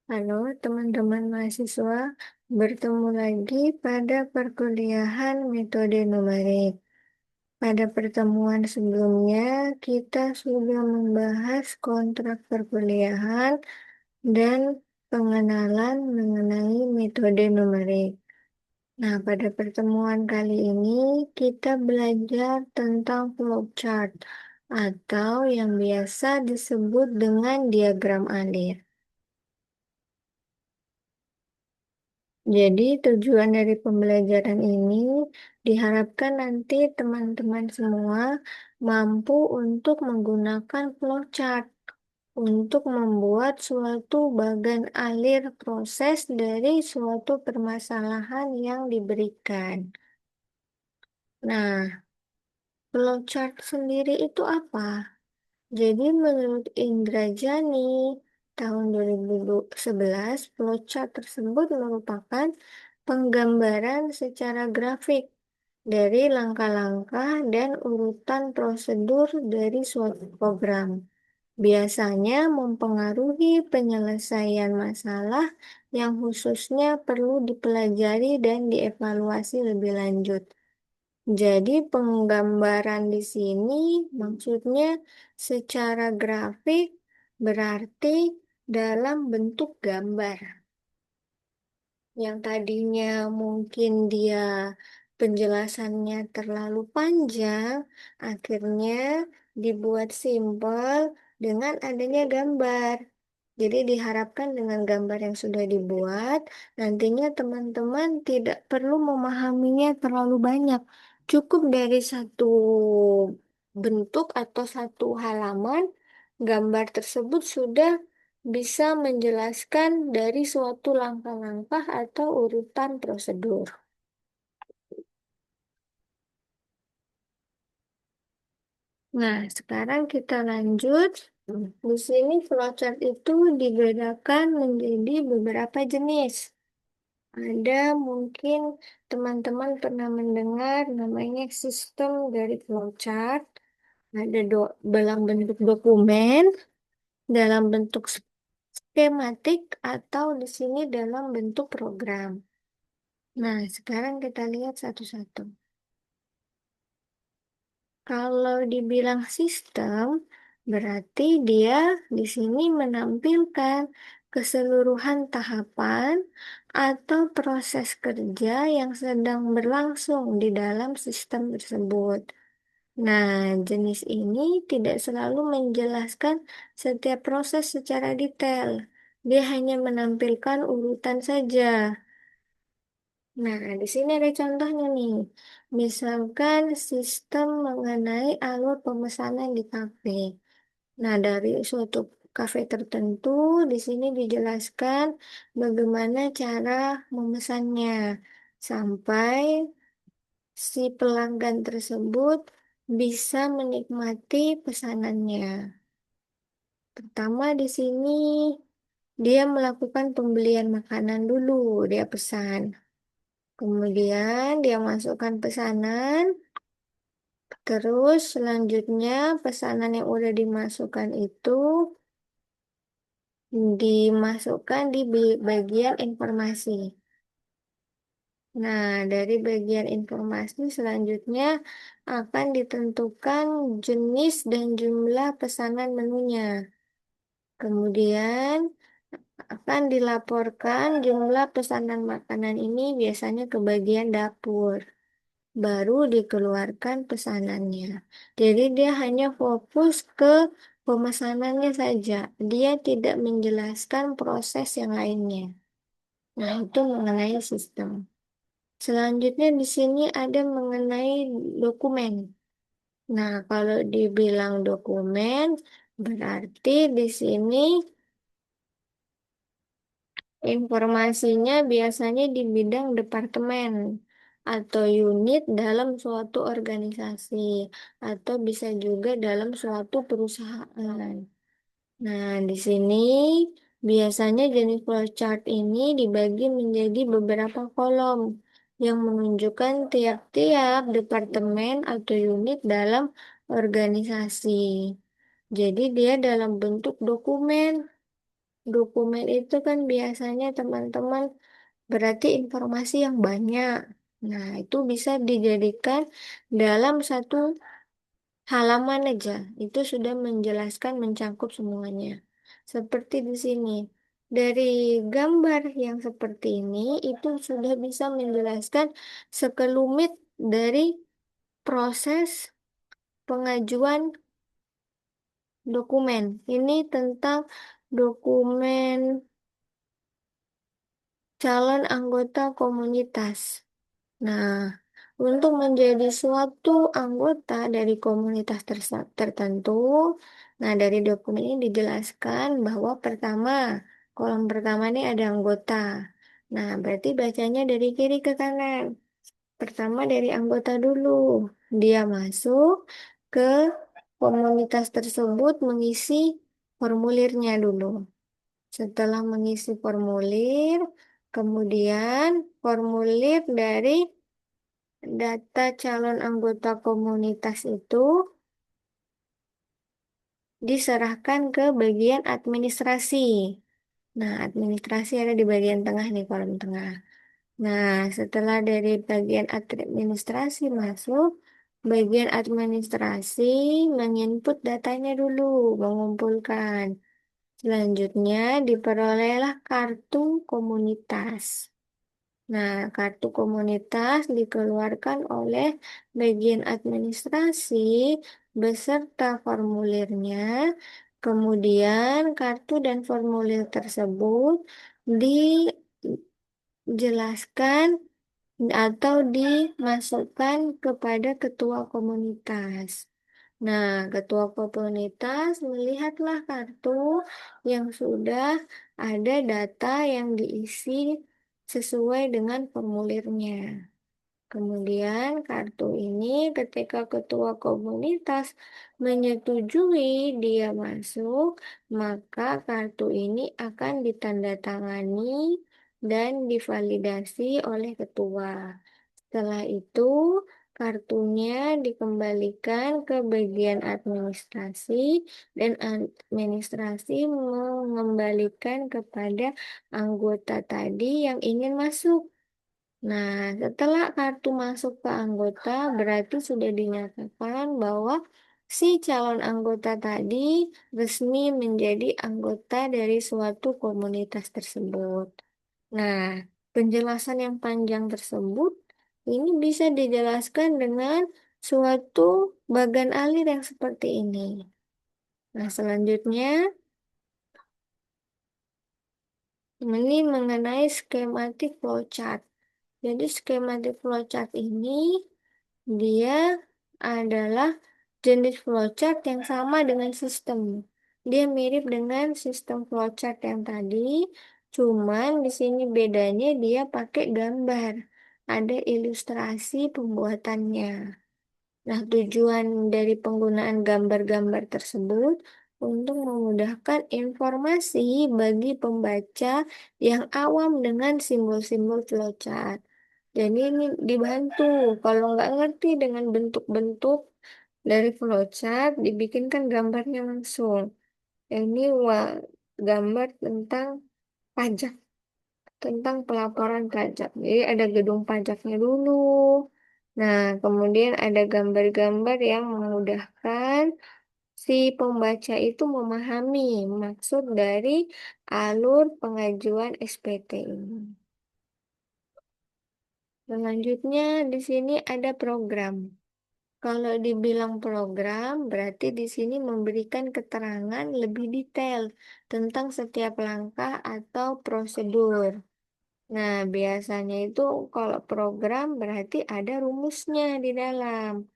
Halo teman-teman mahasiswa, bertemu lagi pada perkuliahan metode numerik. Pada pertemuan sebelumnya, kita sudah membahas kontrak perkuliahan dan pengenalan mengenai metode numerik. Nah, pada pertemuan kali ini kita belajar tentang flowchart atau yang biasa disebut dengan diagram alir. Jadi tujuan dari pembelajaran ini diharapkan nanti teman-teman semua mampu untuk menggunakan flowchart untuk membuat suatu bagan alir proses dari suatu permasalahan yang diberikan. Nah, flowchart sendiri itu apa? Jadi menurut Indrajani tahun 2011, flowchart tersebut merupakan penggambaran secara grafik dari langkah-langkah dan urutan prosedur dari suatu program. Biasanya mempengaruhi penyelesaian masalah yang khususnya perlu dipelajari dan dievaluasi lebih lanjut. Jadi penggambaran di sini maksudnya secara grafik berarti dalam bentuk gambar. Yang tadinya mungkin dia penjelasannya terlalu panjang, akhirnya dibuat simpel dengan adanya gambar. Jadi diharapkan dengan gambar yang sudah dibuat, nantinya teman-teman tidak perlu memahaminya terlalu banyak. Cukup dari satu bentuk atau satu halaman, gambar tersebut sudah bisa menjelaskan dari suatu langkah-langkah atau urutan prosedur. Nah, sekarang kita lanjut. Di sini flowchart itu dibedakan menjadi beberapa jenis. Ada mungkin teman-teman pernah mendengar namanya sistem dari flowchart. Ada dalam bentuk dokumen, dalam bentuk skematik, atau di sini dalam bentuk program. Nah, sekarang kita lihat satu-satu. Kalau dibilang sistem, berarti dia di sini menampilkan keseluruhan tahapan atau proses kerja yang sedang berlangsung di dalam sistem tersebut. Nah, jenis ini tidak selalu menjelaskan setiap proses secara detail. Dia hanya menampilkan urutan saja. Nah, di sini ada contohnya nih. Misalkan sistem mengenai alur pemesanan di kafe. Nah, dari suatu kafe tertentu, di sini dijelaskan bagaimana cara memesannya sampai si pelanggan tersebut bisa menikmati pesanannya. Pertama di sini dia melakukan pembelian makanan dulu, dia pesan. Kemudian dia masukkan pesanan, terus selanjutnya pesanan yang udah dimasukkan itu dimasukkan di bagian informasi. Nah, dari bagian informasi selanjutnya akan ditentukan jenis dan jumlah pesanan menunya. Kemudian akan dilaporkan jumlah pesanan makanan ini biasanya ke bagian dapur. Baru dikeluarkan pesanannya. Jadi dia hanya fokus ke pemesanannya saja. Dia tidak menjelaskan proses yang lainnya. Nah, itu mengenai sistem. Selanjutnya di sini ada mengenai dokumen. Nah, kalau dibilang dokumen, berarti di sini informasinya biasanya di bidang departemen atau unit dalam suatu organisasi, atau bisa juga dalam suatu perusahaan. Nah, di sini biasanya jenis flowchart ini dibagi menjadi beberapa kolom yang menunjukkan tiap-tiap departemen atau unit dalam organisasi. Jadi dia dalam bentuk dokumen Dokumen itu kan biasanya teman-teman berarti informasi yang banyak. Nah, itu bisa dijadikan dalam satu halaman aja. Itu sudah menjelaskan mencakup semuanya. Seperti di sini. Dari gambar yang seperti ini, itu sudah bisa menjelaskan sekelumit dari proses pengajuan dokumen. Ini tentang dokumen calon anggota komunitas. Nah, untuk menjadi suatu anggota dari komunitas tertentu, nah dari dokumen ini dijelaskan bahwa pertama, kolom pertama ini ada anggota. Nah, berarti bacanya dari kiri ke kanan. Pertama dari anggota dulu. Dia masuk ke komunitas tersebut mengisi formulirnya dulu. Setelah mengisi formulir, kemudian formulir dari data calon anggota komunitas itu diserahkan ke bagian administrasi. Nah, administrasi ada di bagian tengah nih, kolom tengah. Nah, setelah dari bagian administrasi masuk, bagian administrasi menginput datanya dulu, mengumpulkan. Selanjutnya diperolehlah kartu komunitas. Nah, kartu komunitas dikeluarkan oleh bagian administrasi beserta formulirnya. Kemudian kartu dan formulir tersebut dijelaskan atau dimasukkan kepada ketua komunitas. Nah, ketua komunitas melihatlah kartu yang sudah ada data yang diisi sesuai dengan formulirnya. Kemudian kartu ini ketika ketua komunitas menyetujui dia masuk, maka kartu ini akan ditandatangani dan divalidasi oleh ketua. Setelah itu, kartunya dikembalikan ke bagian administrasi dan administrasi mengembalikan kepada anggota tadi yang ingin masuk. Nah, setelah kartu masuk ke anggota, berarti sudah dinyatakan bahwa si calon anggota tadi resmi menjadi anggota dari suatu komunitas tersebut. Nah, penjelasan yang panjang tersebut ini bisa dijelaskan dengan suatu bagan alir yang seperti ini. Nah, selanjutnya ini mengenai skematik flowchart. Jadi skematik flowchart ini dia adalah jenis flowchart yang sama dengan sistem. Dia mirip dengan sistem flowchart yang tadi, cuman di sini bedanya dia pakai gambar. Ada ilustrasi pembuatannya. Nah, tujuan dari penggunaan gambar-gambar tersebut untuk memudahkan informasi bagi pembaca yang awam dengan simbol-simbol flowchart. Jadi ini dibantu kalau nggak ngerti dengan bentuk-bentuk dari flowchart, dibikinkan gambarnya langsung. Ini gambar tentang pajak, tentang pelaporan pajak. Jadi ada gedung pajaknya dulu. Nah, kemudian ada gambar-gambar yang memudahkan si pembaca itu memahami maksud dari alur pengajuan SPT ini. Selanjutnya di sini ada program. Kalau dibilang program, berarti di sini memberikan keterangan lebih detail tentang setiap langkah atau prosedur. Nah, biasanya itu kalau program berarti ada rumusnya di dalam.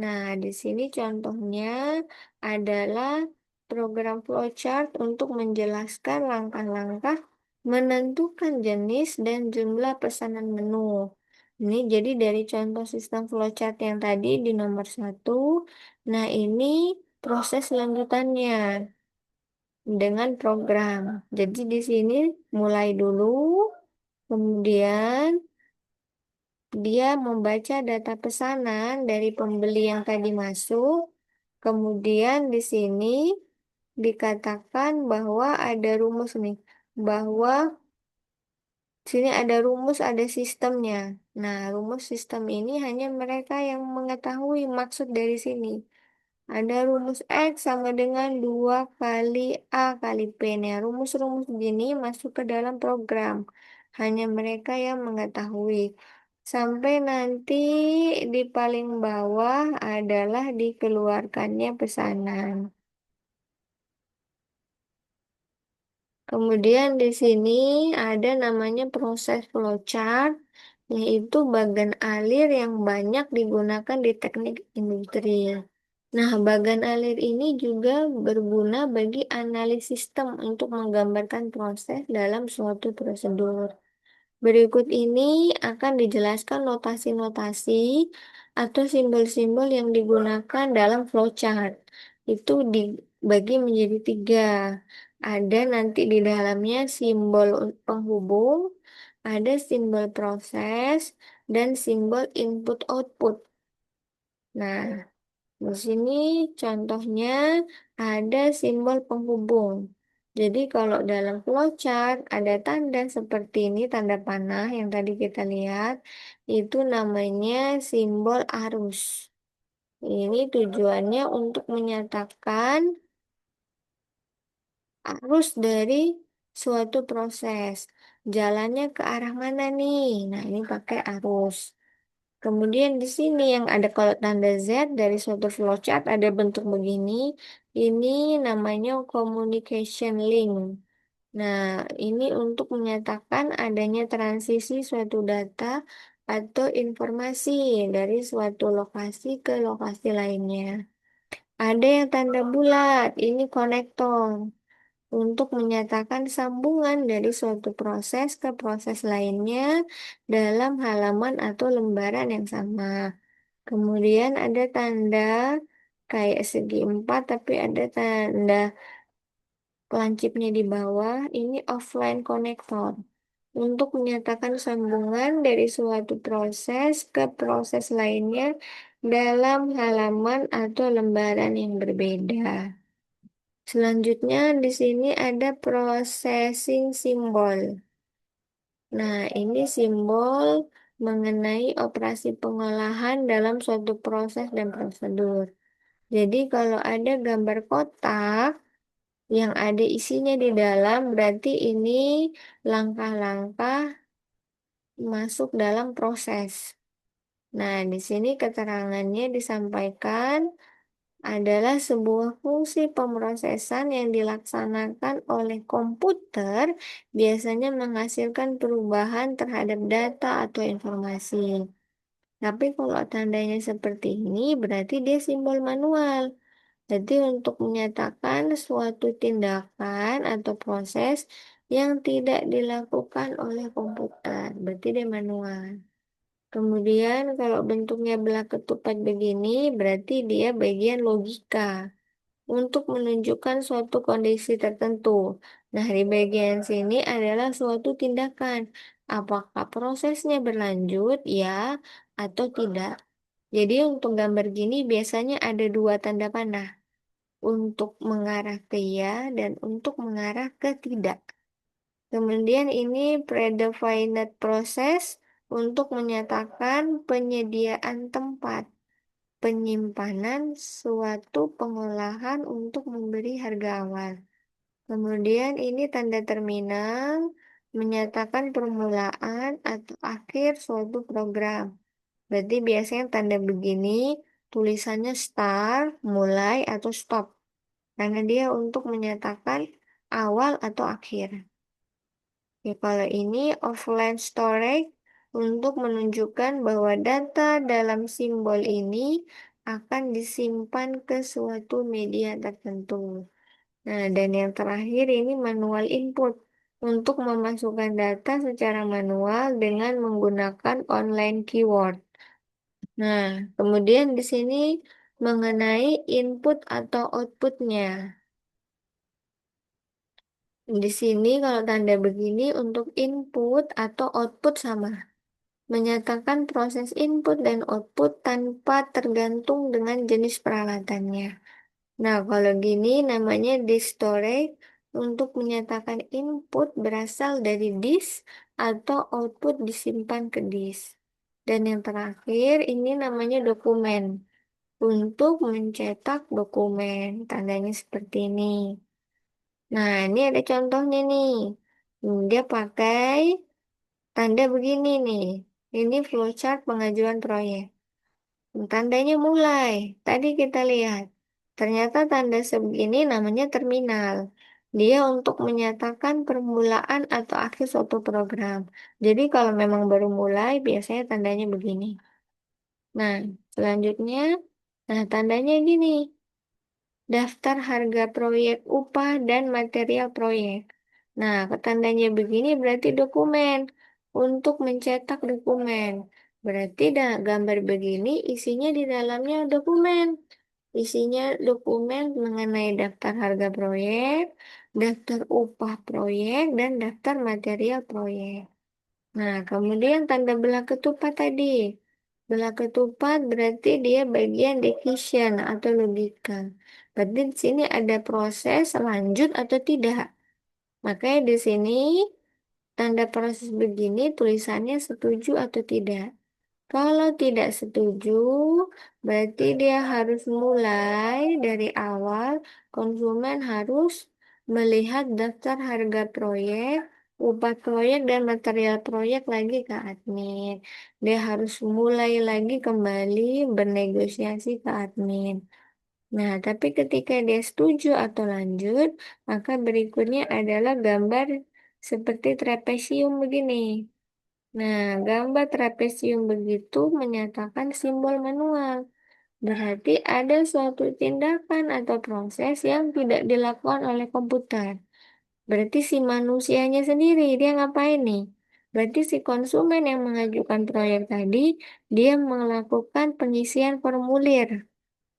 Nah, di sini contohnya adalah program flowchart untuk menjelaskan langkah-langkah menentukan jenis dan jumlah pesanan menu. Ini jadi dari contoh sistem flowchart yang tadi di nomor 1. Nah, ini proses lanjutannya dengan program. Jadi di sini mulai dulu, kemudian dia membaca data pesanan dari pembeli yang tadi masuk. Kemudian di sini dikatakan bahwa ada rumus nih, bahwa sini ada rumus, ada sistemnya. Nah, rumus sistem ini hanya mereka yang mengetahui maksud dari sini. Ada rumus X sama dengan 2 kali A kali P. Nah, rumus-rumus gini masuk ke dalam program. Hanya mereka yang mengetahui. Sampai nanti di paling bawah adalah dikeluarkannya pesanan. Kemudian di sini ada namanya proses flowchart, yaitu bagan alir yang banyak digunakan di teknik industri. Nah, bagan alir ini juga berguna bagi analisis sistem untuk menggambarkan proses dalam suatu prosedur. Berikut ini akan dijelaskan notasi-notasi atau simbol-simbol yang digunakan dalam flowchart. Itu dibagi menjadi 3. Ada nanti di dalamnya simbol penghubung, ada simbol proses, dan simbol input-output. Nah, di sini contohnya ada simbol penghubung. Jadi kalau dalam flowchart ada tanda seperti ini, tanda panah yang tadi kita lihat, itu namanya simbol arus. Ini tujuannya untuk menyatakan arus dari suatu proses. Jalannya ke arah mana nih? Nah, ini pakai arus. Kemudian di sini yang ada kalau tanda Z dari suatu flowchart ada bentuk begini. Ini namanya communication link. Nah, ini untuk menyatakan adanya transisi suatu data atau informasi dari suatu lokasi ke lokasi lainnya. Ada yang tanda bulat, ini konektor untuk menyatakan sambungan dari suatu proses ke proses lainnya dalam halaman atau lembaran yang sama. Kemudian ada tanda kayak segi empat, tapi ada tanda lancipnya di bawah. Ini offline connector untuk menyatakan sambungan dari suatu proses ke proses lainnya dalam halaman atau lembaran yang berbeda. Selanjutnya di sini ada processing symbol. Nah, ini simbol mengenai operasi pengolahan dalam suatu proses dan prosedur. Jadi kalau ada gambar kotak yang ada isinya di dalam, berarti ini langkah-langkah masuk dalam proses. Nah, di sini keterangannya disampaikan adalah sebuah fungsi pemrosesan yang dilaksanakan oleh komputer, biasanya menghasilkan perubahan terhadap data atau informasi. Tapi kalau tandanya seperti ini, berarti dia simbol manual. Jadi untuk menyatakan suatu tindakan atau proses yang tidak dilakukan oleh komputer, berarti dia manual. Kemudian kalau bentuknya belah ketupat begini, berarti dia bagian logika untuk menunjukkan suatu kondisi tertentu. Nah, di bagian sini adalah suatu tindakan. Apakah prosesnya berlanjut, ya, atau tidak. Jadi untuk gambar gini biasanya ada 2 tanda panah. Untuk mengarah ke ya dan untuk mengarah ke tidak. Kemudian ini predefined process untuk menyatakan penyediaan tempat penyimpanan suatu pengolahan untuk memberi harga awal. Kemudian ini tanda terminal menyatakan permulaan atau akhir suatu program. Berarti biasanya tanda begini tulisannya start, mulai, atau stop. Karena dia untuk menyatakan awal atau akhir. Ya, kalau ini offline storage untuk menunjukkan bahwa data dalam simbol ini akan disimpan ke suatu media tertentu. Nah, dan yang terakhir ini manual input untuk memasukkan data secara manual dengan menggunakan online keyword. Nah, kemudian di sini mengenai input atau outputnya. Di sini kalau tanda begini untuk input atau output sama. Menyatakan proses input dan output tanpa tergantung dengan jenis peralatannya. Nah, kalau gini namanya disk storage untuk menyatakan input berasal dari disk atau output disimpan ke disk. Dan yang terakhir ini namanya dokumen. Untuk mencetak dokumen, tandanya seperti ini. Nah, ini ada contohnya nih. Dia pakai tanda begini nih. Ini flowchart pengajuan proyek. Tandanya mulai. Tadi kita lihat. Ternyata tanda sebegini namanya terminal. Dia untuk menyatakan permulaan atau akhir suatu program. Jadi kalau memang baru mulai, biasanya tandanya begini. Nah, selanjutnya, nah tandanya gini. Daftar harga proyek upah dan material proyek. Nah, tandanya begini berarti dokumen. Untuk mencetak dokumen. Berarti gambar begini isinya di dalamnya dokumen. Isinya dokumen mengenai daftar harga proyek, daftar upah proyek, dan daftar material proyek. Nah, kemudian tanda belah ketupat tadi. Belah ketupat berarti dia bagian decision atau logika. Berarti di sini ada proses lanjut atau tidak. Makanya di sini tanda proses begini tulisannya setuju atau tidak. Kalau tidak setuju, berarti dia harus mulai dari awal. Konsumen harus melihat daftar harga proyek, upah proyek, dan material proyek lagi ke admin. Dia harus mulai lagi kembali bernegosiasi ke admin. Nah, tapi ketika dia setuju atau lanjut, maka berikutnya adalah gambar seperti trapesium begini. Nah, gambar trapesium begitu menyatakan simbol manual. Berarti ada suatu tindakan atau proses yang tidak dilakukan oleh komputer. Berarti si manusianya sendiri, dia ngapain nih? Berarti si konsumen yang mengajukan proyek tadi, dia melakukan pengisian formulir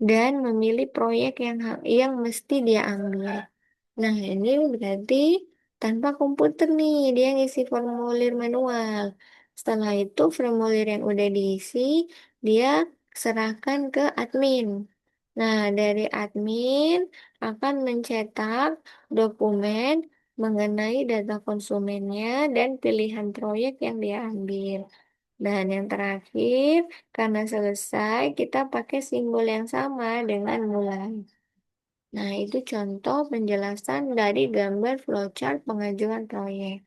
dan memilih proyek yang mesti dia ambil. Nah, ini berarti tanpa komputer nih, dia ngisi formulir manual. Setelah itu formulir yang udah diisi, dia serahkan ke admin. Nah, dari admin akan mencetak dokumen mengenai data konsumennya dan pilihan proyek yang dia ambil. Dan yang terakhir, karena selesai, kita pakai simbol yang sama dengan mulai. Nah, itu contoh penjelasan dari gambar flowchart pengajuan proyek.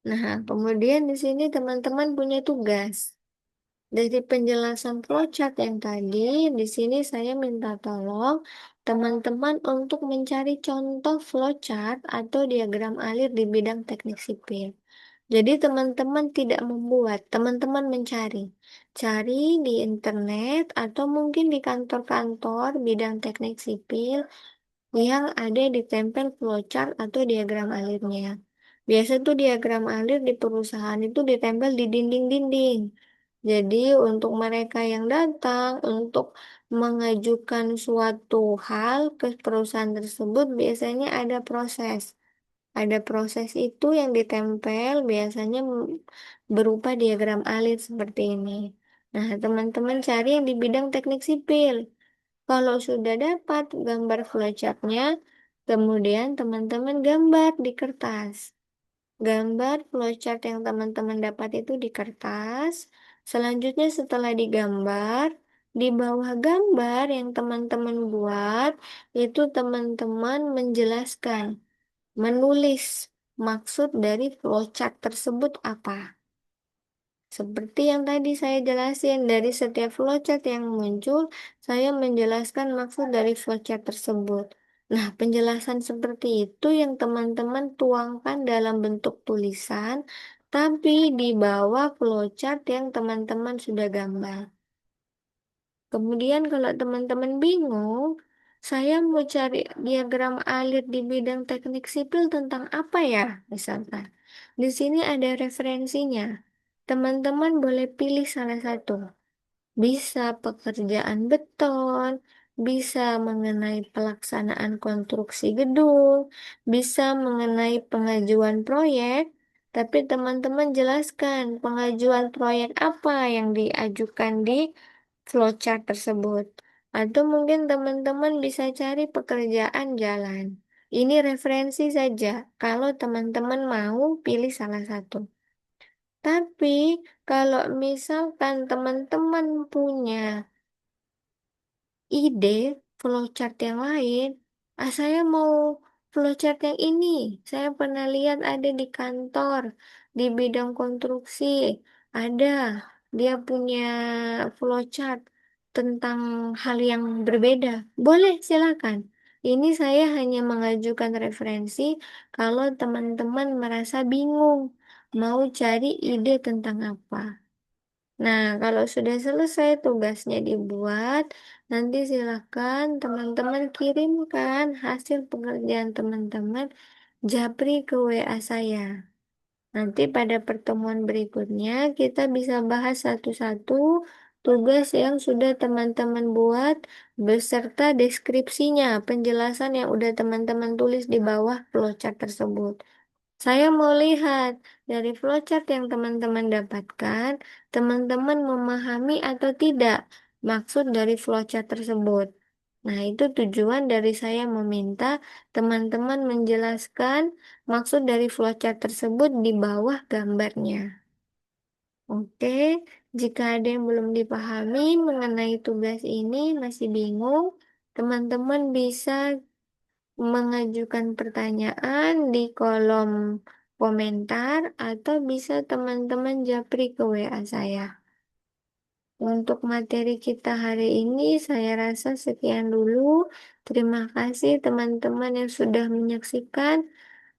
Nah, kemudian di sini teman-teman punya tugas. Dari penjelasan flowchart yang tadi, di sini saya minta tolong teman-teman untuk mencari contoh flowchart atau diagram alir di bidang teknik sipil. Jadi teman-teman tidak membuat, teman-teman mencari. Cari di internet atau mungkin di kantor-kantor bidang teknik sipil yang ada ditempel flowchart atau diagram alirnya. Biasa tuh diagram alir di perusahaan itu ditempel di dinding-dinding. Jadi untuk mereka yang datang untuk mengajukan suatu hal ke perusahaan tersebut biasanya ada proses. Ada proses itu yang ditempel biasanya berupa diagram alir seperti ini. Nah, teman-teman cari yang di bidang teknik sipil. Kalau sudah dapat gambar flowchartnya, kemudian teman-teman gambar di kertas. Gambar flowchart yang teman-teman dapat itu di kertas. Selanjutnya setelah digambar, di bawah gambar yang teman-teman buat, itu teman-teman menjelaskan, menulis maksud dari flowchart tersebut apa. Seperti yang tadi saya jelasin, dari setiap flowchart yang muncul, saya menjelaskan maksud dari flowchart tersebut. Nah, penjelasan seperti itu yang teman-teman tuangkan dalam bentuk tulisan, tapi di bawah flowchart yang teman-teman sudah gambar. Kemudian kalau teman-teman bingung, saya mau cari diagram alir di bidang teknik sipil tentang apa ya, misalkan. Di sini ada referensinya. Teman-teman boleh pilih salah satu. Bisa pekerjaan beton, bisa mengenai pelaksanaan konstruksi gedung, bisa mengenai pengajuan proyek, tapi teman-teman jelaskan pengajuan proyek apa yang diajukan di flowchart tersebut. Atau mungkin teman-teman bisa cari pekerjaan jalan. Ini referensi saja, kalau teman-teman mau pilih salah satu. Tapi kalau misalkan teman-teman punya ide flowchart yang lain, saya mau flowchart yang ini. Saya pernah lihat ada di kantor, di bidang konstruksi, ada. Dia punya flowchart tentang hal yang berbeda. Boleh, silakan. Ini saya hanya mengajukan referensi kalau teman-teman merasa bingung mau cari ide tentang apa. Nah, kalau sudah selesai tugasnya dibuat, nanti silakan teman-teman kirimkan hasil pekerjaan teman-teman japri ke WA saya. Nanti pada pertemuan berikutnya kita bisa bahas satu-satu tugas yang sudah teman-teman buat beserta deskripsinya, penjelasan yang udah teman-teman tulis di bawah flowchart tersebut. Saya mau lihat dari flowchart yang teman-teman dapatkan, teman-teman memahami atau tidak maksud dari flowchart tersebut. Nah, itu tujuan dari saya meminta teman-teman menjelaskan maksud dari flowchart tersebut di bawah gambarnya. Oke, jika ada yang belum dipahami mengenai tugas ini, masih bingung, teman-teman bisa mengajukan pertanyaan di kolom komentar atau bisa teman-teman japri ke WA saya. Untuk materi kita hari ini saya rasa sekian dulu. Terima kasih teman-teman yang sudah menyaksikan.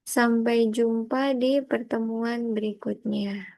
Sampai jumpa di pertemuan berikutnya.